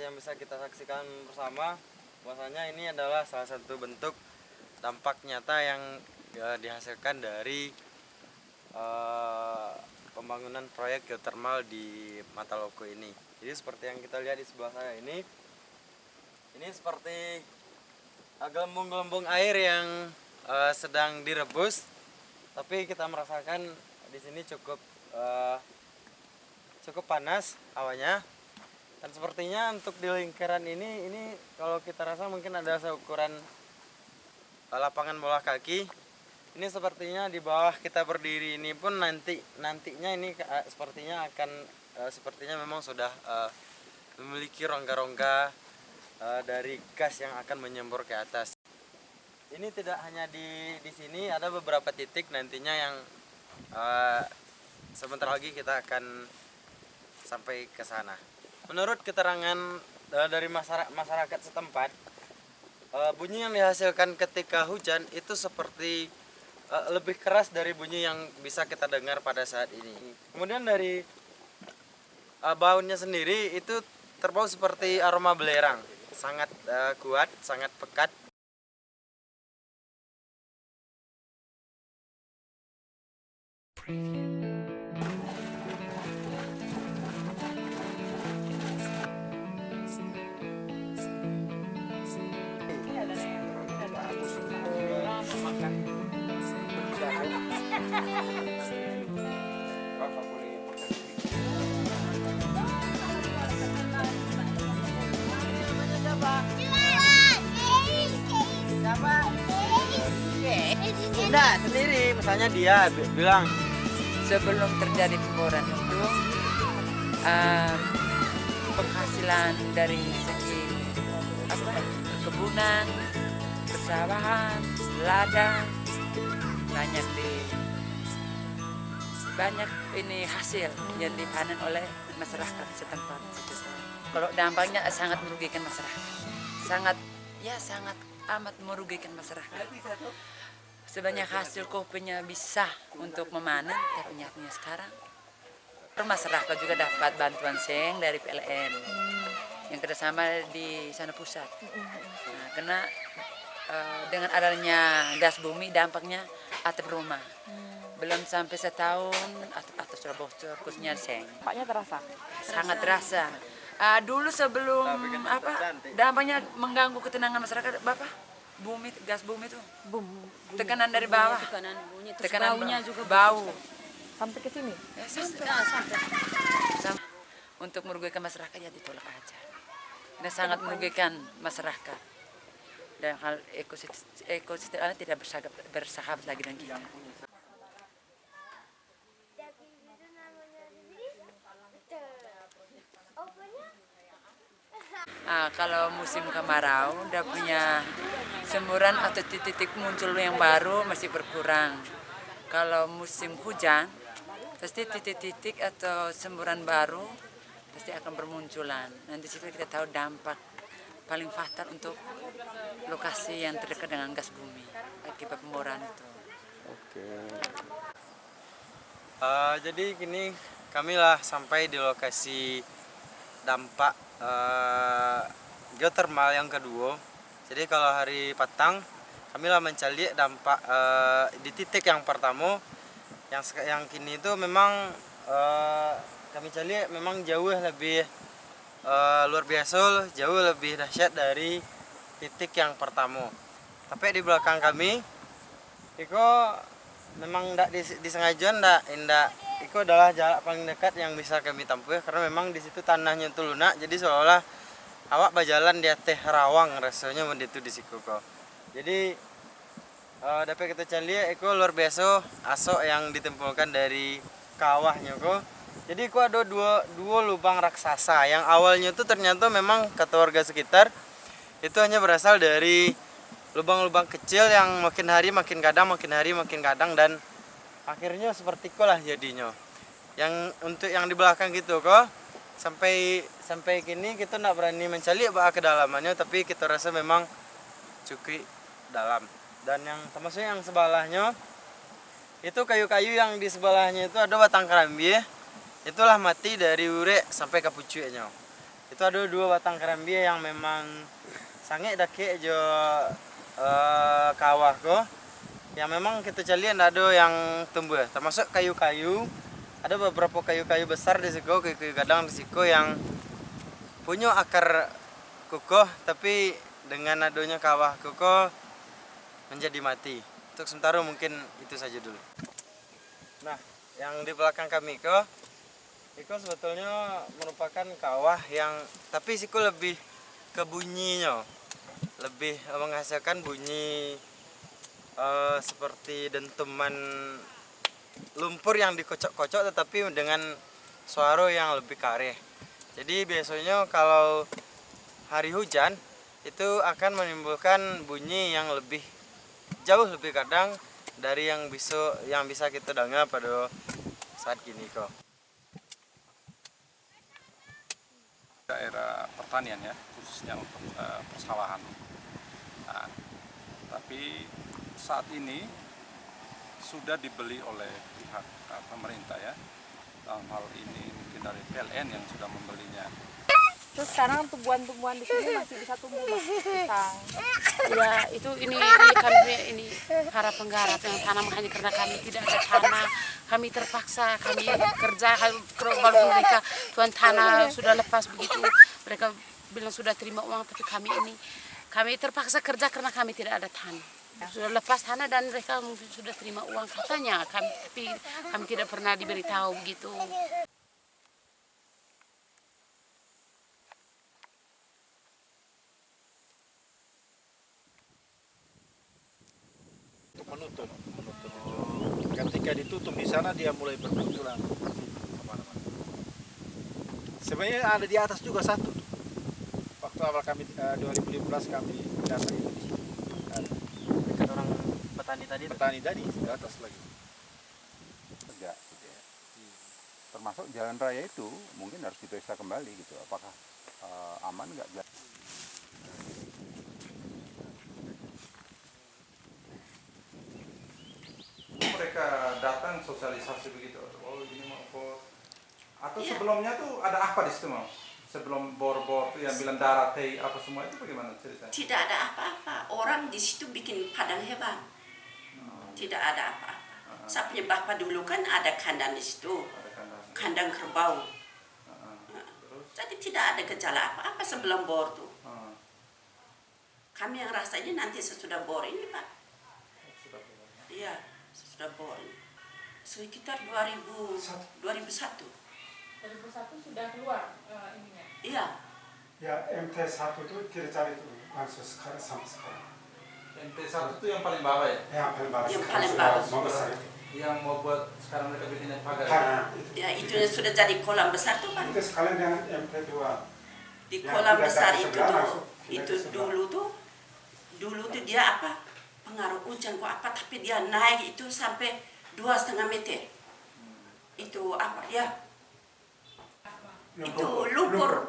yang bisa kita saksikan bersama, bahwasanya ini adalah salah satu bentuk dampak nyata yang dihasilkan dari pembangunan proyek geothermal di Mataloko ini. Jadi seperti yang kita lihat di sebelah saya ini seperti gelembung-gelembung air yang sedang direbus, tapi kita merasakan di sini cukup panas hawanya. Dan sepertinya untuk di lingkaran ini kalau kita rasa mungkin ada seukuran lapangan bola kaki. Ini sepertinya di bawah kita berdiri ini pun nantinya ini sepertinya memang sudah memiliki rongga-rongga dari gas yang akan menyembur ke atas. Ini tidak hanya di sini, ada beberapa titik nantinya yang sebentar lagi kita akan sampai ke sana. Menurut keterangan dari masyarakat setempat, bunyi yang dihasilkan ketika hujan itu seperti lebih keras dari bunyi yang bisa kita dengar pada saat ini. Kemudian dari baunya sendiri itu terbau seperti aroma belerang, sangat kuat, sangat pekat. Enggak, sendiri. Misalnya dia bilang sebelum terjadi pemboran itu penghasilan dari segi perkebunan, persawahan, ladang banyak ini hasil yang dipanen oleh masyarakat setempat. Kalau dampaknya sangat merugikan masyarakat, sangat amat merugikan masyarakat. Sebanyak hasil kopinya bisa untuk memanen, tapi nyatanya sekarang masyarakat juga dapat bantuan seng dari PLN yang kerjasama di sana pusat. Nah, karena dengan adanya gas bumi dampaknya atap rumah belum sampai setahun atap sudah bocor, khususnya seng. Dampaknya terasa? Sangat terasa. Dulu sebelum dampaknya mengganggu ketenangan masyarakat, gas bumi itu tekanan dari bawah, tekanan baunya juga bau sampai ke sini. Sampai untuk merugikan masyarakat ya ditolak aja. Ini sangat merugikan masyarakat dan hal ekosistem tidak bersahabat lagi dengan kita. Kalau musim kemarau udah punya semburan atau titik-titik muncul yang baru masih berkurang. Kalau musim hujan pasti titik-titik atau semburan baru pasti akan bermunculan. Nanti situ kita tahu dampak paling fatal untuk lokasi yang terdekat dengan gas bumi akibat pemboran itu. Oke. Jadi kini kamilah sampai di lokasi dampak geothermal yang kedua. Jadi kalau hari petang kamilah mencari dampak di titik yang pertama yang kini itu memang kami cari memang jauh lebih luar biasa, jauh lebih dahsyat dari titik yang pertama. Tapi di belakang kami itu memang tidak disengaja ndak itu adalah jarak paling dekat yang bisa kami tempuh karena memang di situ tanahnya itu lunak, jadi seolah-olah awak berjalan di atas rawang rasanya begitu di situ kok. Jadi dapat kita cari itu luar biasa asok yang ditimbulkan dari kawahnya kok. Jadi itu ada dua lubang raksasa yang awalnya itu ternyata memang kata warga sekitar itu hanya berasal dari lubang-lubang kecil yang makin hari makin kadang dan akhirnya seperti itulah jadinya. Yang untuk yang di belakang gitu kok sampai kini kita tidak berani mencari ke kedalamannya, tapi kita rasa memang cukup dalam. Dan yang termasuk yang sebelahnya itu kayu-kayu yang di sebelahnya itu ada batang kerambi, itulah mati dari urek sampai ke pucuknya. Itu ada 2 batang kerambia yang memang sangat dake jo kawah ko. Yang memang kita calian ada yang tumbuh, termasuk kayu-kayu. Ada beberapa kayu-kayu besar di siko, kayu-kayu gadang di siko yang punya akar kokoh, tapi dengan adanya kawah kokoh menjadi mati. Untuk sementara mungkin itu saja dulu. Nah, yang di belakang kami Iko sebetulnya merupakan kawah yang tapi siko lebih ke bunyinya, lebih menghasilkan bunyi seperti dentuman lumpur yang dikocok-kocok tetapi dengan suara yang lebih kareh. Jadi biasanya kalau hari hujan itu akan menimbulkan bunyi yang jauh lebih kadang dari yang bisa kita dengar pada saat kini kok. Daerah pertanian ya, khususnya untuk persawahan. Nah, tapi saat ini sudah dibeli oleh pihak pemerintah ya. Dalam hal ini mungkin dari PLN yang sudah membelinya. Terus sekarang tumbuhan-tumbuhan di sini masih bisa tumbuh, Mas? Pisang. Ya itu ini kan ini para penggarap yang tanam hanya karena kami tidak ada tanah, kami terpaksa kami kerja kalau mereka tuan tanah sudah lepas begitu mereka bilang sudah terima uang, tapi kami terpaksa kerja karena kami tidak ada tanah. Sudah lepas tanah dan mereka mungkin sudah terima uang katanya, tapi kami tidak pernah diberitahu begitu. Menutup. Ketika ditutup di sana dia mulai bermunculan. Sebenarnya ada di atas juga satu. Waktu awal kami 2015 kami datang itu di sini. Dekat orang petani tadi. Petani tadi di atas lagi. Enggak, gitu ya. Termasuk jalan raya itu mungkin harus diperiksa kembali gitu. Apakah aman nggak? Mereka datang sosialisasi begitu. Oh ini mau apa? Atau sebelumnya tuh ada apa di situ mau? Sebelum bor-bor tuh yang bilang darat apa semua itu bagaimana ceritanya? Tidak ada apa-apa. Orang di situ bikin padang hewan. Tidak ada apa-apa. Saya punya bapak dulu kan ada kandang di situ. Kandang kerbau. Jadi tidak ada gejala apa-apa sebelum bor tuh. Kami yang rasanya nanti sesudah bor ini, Pak. Iya, sesudah bor. Sekitar 2001. 2001 sudah keluar ininya. Iya. Ya MT1 itu cari-cari itu langsung sekarang sampai sekarang. MT1 itu yang paling bawah ya? Yang paling bagus. Yang paling bagus. Mau besar itu. Yang mau buat sekarang mereka bikin pagar. Karena Ya, itu yang sudah jadi kolam besar tuh, Pak. itu sekalian dengan MT2. Di Yang kolam tidak besar dari itu sebelah tuh, langsung, tidak itu dari sebelah. dulu tuh dia apa, pengaruh hujan kok apa, tapi dia naik itu sampai 2,5 meter. Itu apa ya, itu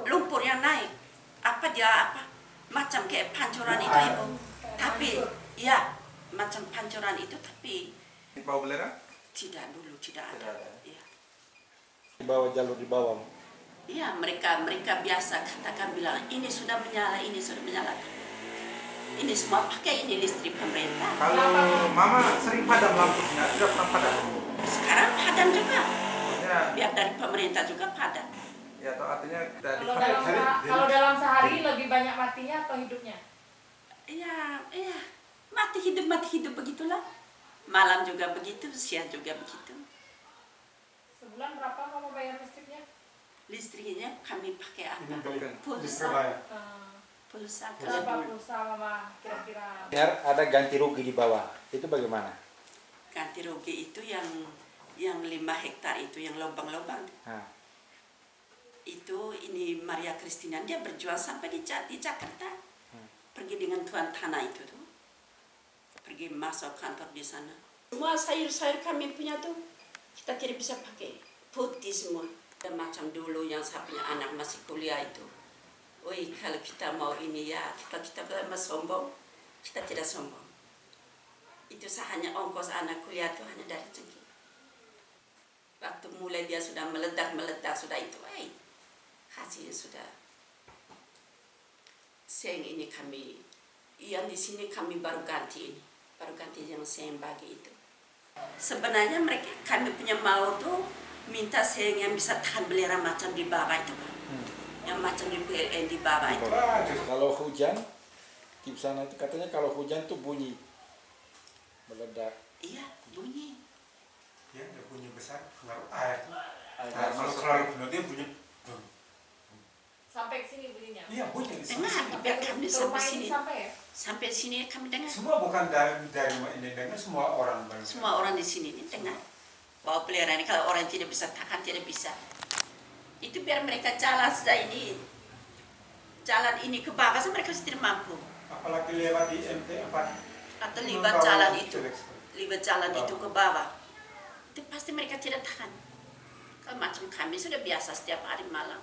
lumpur yang naik, apa dia apa macam kayak pancuran itu, Ibu, tapi ya macam pancuran itu, tapi Di bawah belerang? tidak, dulu tidak ada. Iya. Di bawah jalur di bawah. Iya, mereka biasa katakan bilang ini sudah menyala, ini sudah menyala. Ini semua pakai ini listrik pemerintah. Kalau Mama sering padam lampunya, tidak pernah padam. Sekarang padam juga. Ya, Biar dari pemerintah juga padam. ya atau artinya dari Kalau dalam sehari lebih banyak matinya atau hidupnya? Iya, mati hidup begitulah. Malam juga begitu, siang juga begitu. Sebulan berapa kamu bayar listriknya? Listriknya kami pakai apa? Di Pulsa. Surabaya. Pulsa. Berapa pulsa Mama kira-kira? Biar ada ganti rugi di bawah. Itu bagaimana? Ganti rugi itu yang 5 hektar itu yang lubang-lubang. Nah, Itu ini Maria Kristina, dia berjuang sampai di Jakarta. Pergi dengan tuan tanah itu tuh. Pergi masuk kantor di sana. Semua sayur-sayur kami punya tuh kita tidak bisa pakai. Putih semua. Dan macam dulu yang saya punya anak masih kuliah itu. Woi, kalau kita mau ini ya, kita mau sombong, kita tidak sombong. Itu saya hanya ongkos anak kuliah itu hanya dari Cengki. Waktu mulai dia sudah meledak sudah itu, hasilnya sudah seng ini kami, yang di sini kami baru ganti ini, baru ganti yang seng bagi itu. Sebenarnya mereka kami punya mau tuh minta seng yang bisa tahan belerang macam di bawah itu kan, yang macam di PLN di bawah itu. Kalau hujan di sana itu katanya kalau hujan tuh bunyi meledak. Iya, bunyi. Ya, ada bunyi besar, pengaruh air tuh. Nah, kalau terlalu penuh dia bunyi. Sampai ke sini bunyinya. Iya, bunyi di sini. Dengar, biar kami sampai sini. Sampai ya? Sampai sini kami dengar. Semua bukan dari rumah ini dengar, semua orang dengar. Semua orang di sini ini dengar. Bahwa peliharaan ini kalau orang tidak bisa tahan, tidak bisa. Itu biar mereka jalan saja ini. Jalan ini ke bawah, mereka tidak mampu. Apalagi lewat di MT4. Atau libat jalan itu. Libat jalan itu ke bawah. Itu pasti mereka tidak tahan. Kalau macam kami sudah biasa setiap hari malam.